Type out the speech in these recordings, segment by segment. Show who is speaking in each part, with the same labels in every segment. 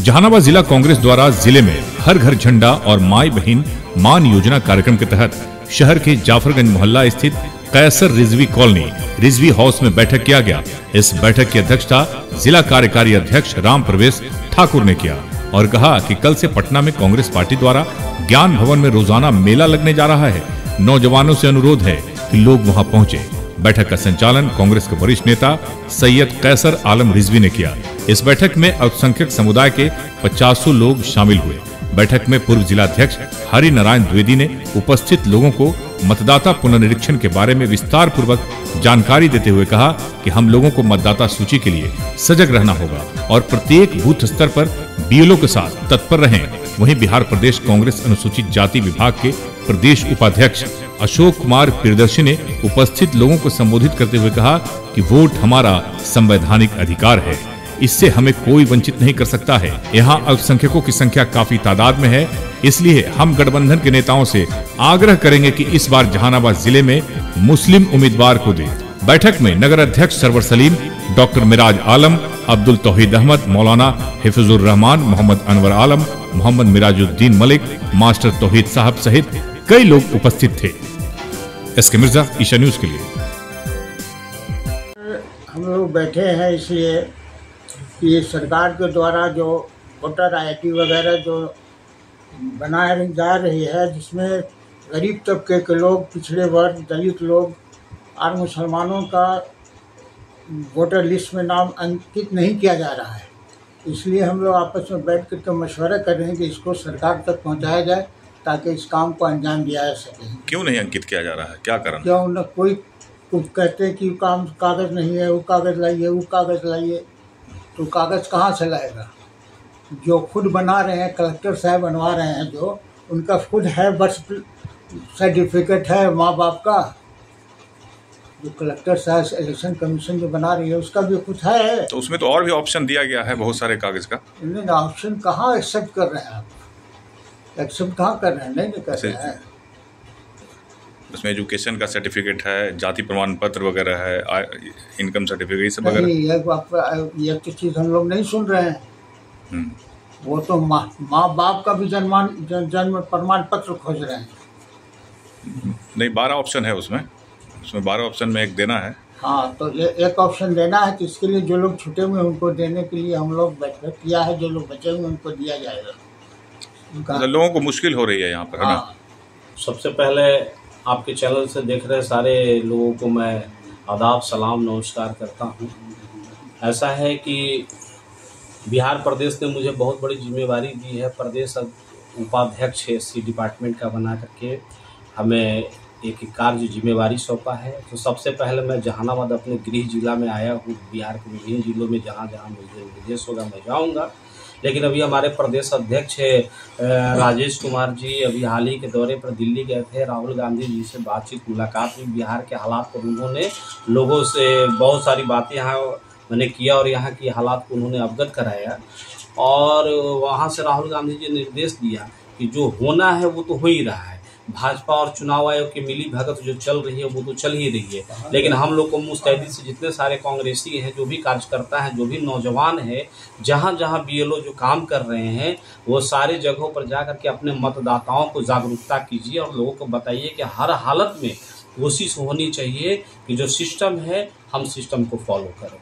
Speaker 1: जहानाबाद जिला कांग्रेस द्वारा जिले में हर घर झंडा और माई बहन मान योजना कार्यक्रम के तहत शहर के जाफरगंज मोहल्ला स्थित कैसर रिजवी कॉलोनी रिजवी हाउस में बैठक किया गया। इस बैठक की अध्यक्षता जिला कार्यकारी अध्यक्ष राम प्रवेश ठाकुर ने किया और कहा कि कल से पटना में कांग्रेस पार्टी द्वारा ज्ञान भवन में रोजाना मेला लगने जा रहा है। नौजवानों से अनुरोध है कि लोग वहां पहुंचे। बैठक का संचालन कांग्रेस के वरिष्ठ नेता सैयद कैसर आलम रिजवी ने किया। इस बैठक में अल्पसंख्यक समुदाय के 50 लोग शामिल हुए। बैठक में पूर्व जिलाध्यक्ष हरि नारायण द्विवेदी ने उपस्थित लोगों को मतदाता पुनर्निरीक्षण के बारे में विस्तार पूर्वक जानकारी देते हुए कहा कि हम लोगों को मतदाता सूची के लिए सजग रहना होगा और प्रत्येक बूथ स्तर पर बीएलओ के साथ तत्पर रहें। वहीं बिहार प्रदेश कांग्रेस अनुसूचित जाति विभाग के प्रदेश उपाध्यक्ष अशोक कुमार प्रियदर्शी ने उपस्थित लोगों को संबोधित करते हुए कहा कि वोट हमारा संवैधानिक अधिकार है, इससे हमें कोई वंचित नहीं कर सकता है। यहाँ अल्पसंख्यकों की संख्या काफी तादाद में है, इसलिए हम गठबंधन के नेताओं से आग्रह करेंगे कि इस बार जहानाबाद जिले में मुस्लिम उम्मीदवार को दें। बैठक में नगर अध्यक्ष सरवर सलीम, डॉक्टर मिराज आलम, अब्दुल तौहीद अहमद, मौलाना हिफजुर रहमान, मोहम्मद अनवर आलम, मोहम्मद मिराजुद्दीन मलिक, मास्टर तौहीद साहब सहित कई लोग उपस्थित थे। एसके मिर्जा, ईशा न्यूज के लिए।
Speaker 2: हम लोग बैठे हैं इसलिए कि सरकार के द्वारा जो वोटर आईडी वगैरह जो बनाई जा रही है, जिसमें गरीब तबके के लोग, पिछड़े वर्ग, दलित लोग और मुसलमानों का वोटर लिस्ट में नाम अंकित नहीं किया जा रहा है, इसलिए हम लोग आपस में बैठ कर तो मशवरा कर रहे हैं कि इसको सरकार तक पहुंचाया जाए ताकि इस काम को अंजाम दिया जा सके।
Speaker 1: क्यों नहीं अंकित किया जा रहा है, क्या कारण?
Speaker 2: क्यों न कोई कुछ कहते हैं कि काम कागज़ नहीं है, वो कागज़ लाइए, वो कागज़ लाइए, तो कागज़ कहाँ से लाएगा? जो खुद बना रहे हैं, कलेक्टर साहब बनवा रहे हैं, जो उनका खुद है बर्थ सर्टिफिकेट है माँ बाप का, जो कलेक्टर साहब इलेक्शन कमीशन जो बना रही है उसका भी कुछ है।
Speaker 1: तो उसमें तो और भी ऑप्शन दिया गया है बहुत सारे कागज का।
Speaker 2: नहीं, ऑप्शन कहाँ एक्सेप्ट कर रहे हैं आप? एक्सेप्ट कहाँ कर रहे हैं? नहीं कर रहे हैं।
Speaker 1: उसमें एजुकेशन का सर्टिफिकेट है, जाति प्रमाण पत्र वगैरह है, इनकम सर्टिफिकेट, ये सब वगैरह।
Speaker 2: ये तो चीज़ हम लोग नहीं सुन रहे हैं। वो तो माँ बाप का भी जन्म प्रमाण पत्र खोज रहे हैं।
Speaker 1: नहीं, 12 ऑप्शन है उसमें 12 ऑप्शन में एक देना है।
Speaker 2: हाँ, तो एक ऑप्शन देना है, तो इसके लिए जो लोग छूटे हुए हैं उनको देने के लिए हम लोग बैठक किया है। जो लोग बचे हुए उनको दिया जाएगा।
Speaker 1: लोगों को मुश्किल हो रही है यहाँ पर, है ना?
Speaker 3: सबसे पहले आपके चैनल से देख रहे सारे लोगों को मैं आदाब, सलाम, नमस्कार करता हूँ। ऐसा है कि बिहार प्रदेश ने मुझे बहुत बड़ी जिम्मेवारी दी है। प्रदेश उपाध्यक्ष एससी डिपार्टमेंट का बना करके हमें एक कार्य जिम्मेवारी सौंपा है। तो सबसे पहले मैं जहानाबाद अपने गृह जिला में आया हूँ। बिहार के विभिन्न जिलों में जहाँ जहाँ मुझे निर्देश होगा मैं जाऊँगा, लेकिन अभी हमारे प्रदेश अध्यक्ष राजेश कुमार जी अभी हाल ही के दौरे पर दिल्ली गए थे। राहुल गांधी जी से बातचीत, मुलाकात हुई। बिहार के हालात पर उन्होंने लोगों से बहुत सारी बातें यहाँ मैंने किया और यहाँ की हालात को उन्होंने अवगत कराया। और वहाँ से राहुल गांधी जी ने निर्देश दिया कि जो होना है वो तो हो ही रहा है। भाजपा और चुनाव आयोग की मिली भगत जो चल रही है वो तो चल ही रही है, लेकिन हम लोग को मुस्तैदी से जितने सारे कांग्रेसी हैं, जो भी कार्यकर्ता हैं, जो भी नौजवान हैं, जहाँ जहाँ बीएलओ जो काम कर रहे हैं, वो सारे जगहों पर जा कर के अपने मतदाताओं को जागरूकता कीजिए और लोगों को बताइए कि हर हालत में कोशिश होनी चाहिए कि जो सिस्टम है हम सिस्टम को फॉलो करें।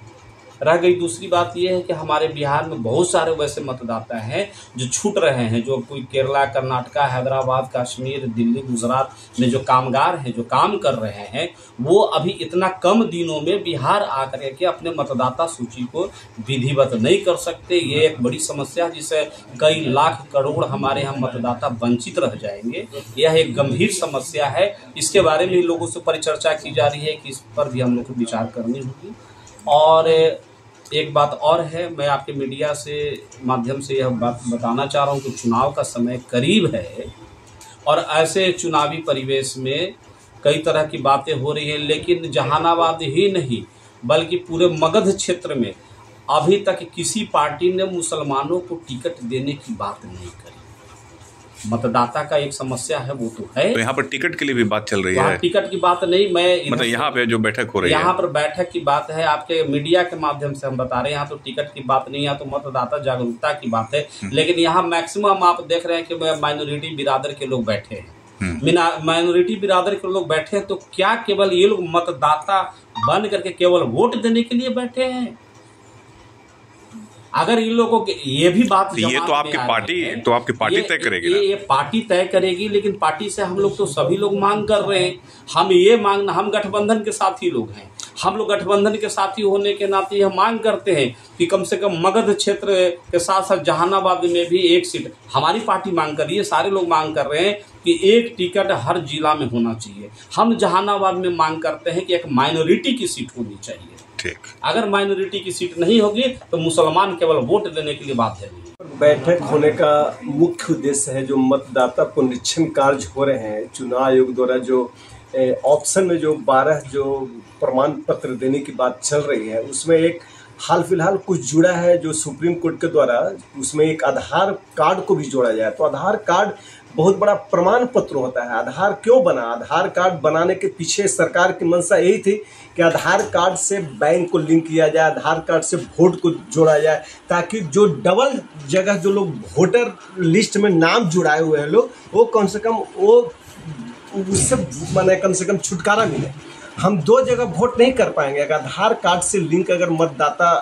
Speaker 3: रह गई दूसरी बात यह है कि हमारे बिहार में बहुत सारे वैसे मतदाता हैं जो छूट रहे हैं, जो कोई केरला, कर्नाटका, हैदराबाद, कश्मीर, दिल्ली, गुजरात में जो कामगार हैं, जो काम कर रहे हैं, वो अभी इतना कम दिनों में बिहार आकर के अपने मतदाता सूची को विधिवत नहीं कर सकते। ये एक बड़ी समस्या है जिससे कई लाख करोड़ हमारे यहाँ मतदाता वंचित रह जाएंगे। यह एक गंभीर समस्या है। इसके बारे में लोगों से परिचर्चा की जा रही है कि इस पर भी हम लोग को विचार करनी होगी। और एक बात और है, मैं आपके मीडिया से माध्यम से यह बात बताना चाह रहा हूँ कि चुनाव का समय करीब है और ऐसे चुनावी परिवेश में कई तरह की बातें हो रही हैं, लेकिन जहानाबाद ही नहीं बल्कि पूरे मगध क्षेत्र में अभी तक किसी पार्टी ने मुसलमानों को टिकट देने की बात नहीं करी। मतदाता का एक समस्या है, वो तो है।
Speaker 1: तो यहाँ पर टिकट के लिए भी बात चल रही है?
Speaker 3: टिकट की बात नहीं, मैं
Speaker 1: मतलब यहाँ पे जो बैठक हो रही है,
Speaker 3: यहाँ पर बैठक की बात है, आपके मीडिया के माध्यम से हम बता रहे हैं। यहाँ तो टिकट की बात नहीं, यहाँ तो मतदाता जागरूकता की बात है। लेकिन यहाँ मैक्सिमम आप देख रहे हैं कि माइनॉरिटी बिरादर के लोग बैठे हैं। माइनॉरिटी बिरादर के लोग बैठे हैं, तो क्या केवल ये लोग मतदाता बन करके केवल वोट देने के लिए बैठे हैं? अगर इन लोगों के ये भी बात,
Speaker 1: ये तो आपकी पार्टी तय करेगी ना?
Speaker 3: ये पार्टी तय करेगी, लेकिन पार्टी से हम लोग तो सभी लोग मांग कर रहे हैं। हम गठबंधन के साथी लोग हैं। हम लोग गठबंधन के साथी होने के नाते यह मांग करते हैं कि कम से कम मगध क्षेत्र के साथ साथ जहानाबाद में भी एक सीट हमारी पार्टी मांग कर रही है। सारे लोग मांग कर रहे हैं कि एक टिकट हर जिला में होना चाहिए। हम जहानाबाद में मांग करते हैं कि एक माइनॉरिटी की सीट होनी चाहिए।
Speaker 1: ठीक।
Speaker 3: अगर माइनॉरिटी की सीट नहीं होगी तो मुसलमान केवल वोट देने के लिए बाध्य नहीं।
Speaker 4: बैठक होने का मुख्य उद्देश्य है जो मतदाता पुनरीक्षण कार्य हो रहे हैं, चुनाव आयोग द्वारा जो ऑप्शन में जो 12 जो प्रमाण पत्र देने की बात चल रही है, उसमें एक हाल फिलहाल कुछ जुड़ा है जो सुप्रीम कोर्ट के द्वारा, उसमें एक आधार कार्ड को भी जोड़ा जाए। तो आधार कार्ड बहुत बड़ा प्रमाण पत्र होता है। आधार क्यों बना? आधार कार्ड बनाने के पीछे सरकार की मंशा यही थी कि आधार कार्ड से बैंक को लिंक किया जाए, आधार कार्ड से वोट को जोड़ा जाए, ताकि जो डबल जगह जो लोग वोटर लिस्ट में नाम जुड़ाए हुए हैं लोग, वो कम से कम वो उससे माने कम से कम छुटकारा मिले। हम 2 जगह वोट नहीं कर पाएंगे। अगर आधार कार्ड से लिंक अगर मतदाता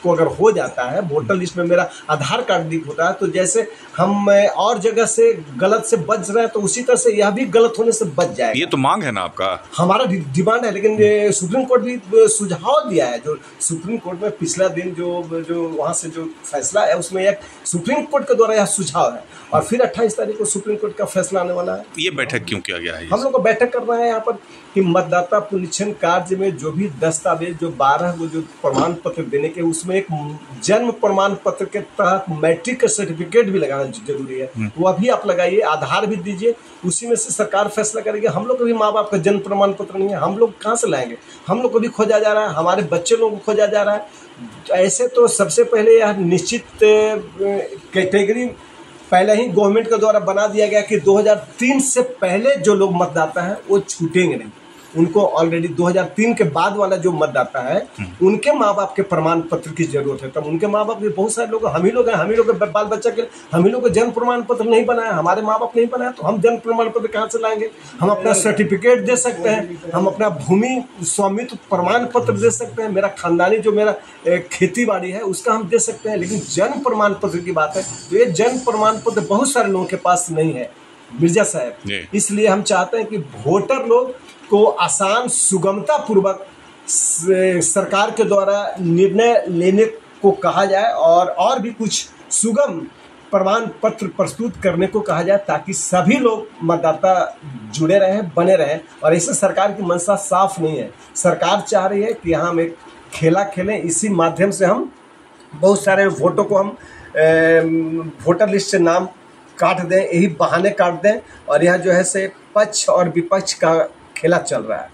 Speaker 4: को अगर हो जाता है, वोटर लिस्ट में मेरा आधार कार्ड लिंक होता है, तो जैसे हम और जगह से गलत से बच रहे हैं, तो उसी तरह से यह भी गलत होने से बच जाएगा।
Speaker 1: ये तो मांग है ना आपका? हमारा
Speaker 4: डिमांड है, लेकिन सुप्रीम कोर्ट भी सुझाव दिया है। जो सुप्रीम कोर्ट में पिछला दिन जो वहाँ से जो फैसला है, उसमें एक सुप्रीम कोर्ट के द्वारा यह सुझाव है, और फिर 28 तारीख को सुप्रीम कोर्ट का फैसला आने वाला है।
Speaker 1: ये बैठक क्यों किया गया है?
Speaker 4: हम लोग को बैठक करना है यहाँ पर कि मतदाता पुनरीक्षण कार्य में जो भी दस्तावेज जो 12 को जो प्रमाण पत्र देने के, उसमें एक जन्म प्रमाण पत्र के तहत मैट्रिक का सर्टिफिकेट भी लगाना जरूरी है। वो अभी आप लगाइए, आधार भी दीजिए, उसी में से सरकार फैसला करेगी। हम लोग को भी माँ बाप का जन्म प्रमाण पत्र नहीं है, हम लोग कहाँ से लाएंगे? हम लोग को भी खोजा जा रहा है, हमारे बच्चे लोगों को खोजा जा रहा है। ऐसे तो सबसे पहले यह निश्चित कैटेगरी पहले ही गवर्नमेंट के द्वारा बना दिया गया कि 2003 से पहले जो लोग मतदाता हैं वो छूटेंगे नहीं। उनको ऑलरेडी 2003 के बाद वाला जो मतदाता है, उनके माँ बाप के प्रमाण पत्र की जरूरत है। तब उनके माँ बाप भी बहुत सारे लोग, हम ही लोग के बाल बच्चा के, हम ही लोग को जन्म प्रमाण पत्र नहीं बनाया, हमारे माँ बाप नहीं बनाया, तो हम जन्म प्रमाण पत्र कहाँ से लाएंगे? हम अपना सर्टिफिकेट दे सकते हैं, हम अपना भूमि स्वामित्व प्रमाण पत्र दे सकते हैं, मेरा खानदानी जो मेरा खेती बाड़ी है उसका हम दे सकते हैं, लेकिन जन्म प्रमाण पत्र की बात है तो ये जन्म प्रमाण पत्र बहुत सारे लोगों के पास नहीं है मिर्जा साहब। इसलिए हम चाहते हैं कि वोटर लोग को आसान सुगमता पूर्वक सरकार के द्वारा निर्णय लेने को कहा जाए, और भी कुछ सुगम प्रमाण पत्र प्रस्तुत करने को कहा जाए, ताकि सभी लोग मतदाता जुड़े रहें, बने रहें। और ऐसे सरकार की मंशा साफ नहीं है। सरकार चाह रही है कि हम एक खेला खेलें, इसी माध्यम से हम बहुत सारे वोटों को हम वोटर लिस्ट से नाम काट दें, यही बहाने काट दें, और यह जो है से पक्ष और विपक्ष का खेला चल रहा है।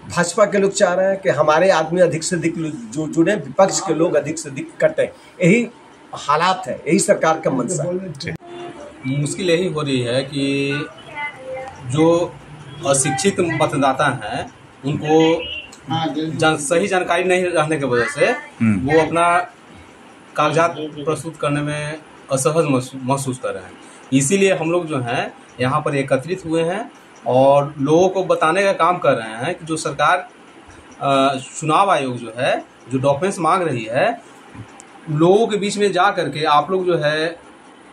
Speaker 4: भाजपा के लोग चाह रहे हैं कि हमारे आदमी अधिक से अधिक जो जुड़े, विपक्ष के लोग अधिक से अधिक कटें। यही हालात है, यही सरकार का मंशा है।
Speaker 5: मुश्किल यही हो रही है कि जो अशिक्षित मतदाता हैं उनको सही जानकारी नहीं रहने की वजह से वो अपना कागजात प्रस्तुत करने में असहज महसूस कर रहे हैं। इसीलिए हम लोग जो हैं यहाँ पर एकत्रित हुए हैं और लोगों को बताने का काम कर रहे हैं कि जो सरकार चुनाव आयोग जो है जो डॉक्यूमेंट्स मांग रही है, लोगों के बीच में जा करके आप लोग जो है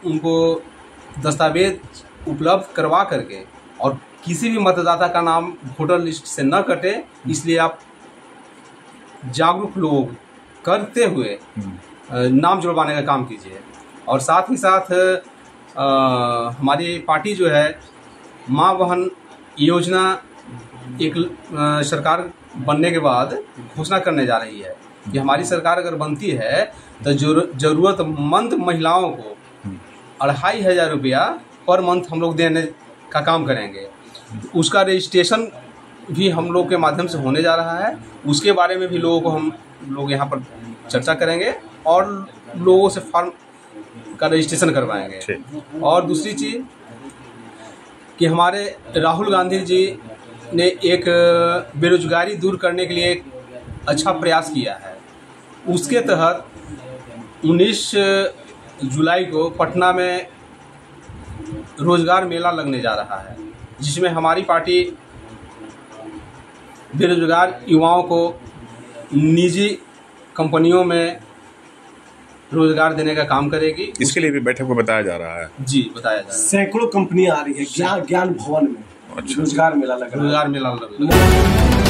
Speaker 5: उनको दस्तावेज उपलब्ध करवा करके, और किसी भी मतदाता का नाम वोटर लिस्ट से न कटे, इसलिए आप जागरूक लोग करते हुए नाम जुड़वाने का काम कीजिए। और साथ ही साथ हमारी पार्टी जो है माँ बहन योजना एक सरकार बनने के बाद घोषणा करने जा रही है कि हमारी सरकार अगर बनती है तो जरूरतमंद महिलाओं को 2500 रुपया पर मंथ हम लोग देने का काम करेंगे। उसका रजिस्ट्रेशन भी हम लोग के माध्यम से होने जा रहा है। उसके बारे में भी लोगों को हम लोग यहाँ पर चर्चा करेंगे और लोगों से फॉर्म का रजिस्ट्रेशन करवाएंगे। और दूसरी चीज़ कि हमारे राहुल गांधी जी ने एक बेरोजगारी दूर करने के लिए एक अच्छा प्रयास किया है। उसके तहत 19 जुलाई को पटना में रोजगार मेला लगने जा रहा है, जिसमें हमारी पार्टी बेरोजगार युवाओं को निजी कंपनियों में रोजगार देने का काम करेगी।
Speaker 1: इसके लिए भी बैठक में बताया जा रहा है।
Speaker 5: जी, बताया जा रहा है।
Speaker 4: सैकड़ों कंपनियां आ रही है, ज्ञान भवन में
Speaker 1: अच्छा।
Speaker 4: रोजगार मेला लग रहा है।
Speaker 5: रोजगार मेला लग रहा है।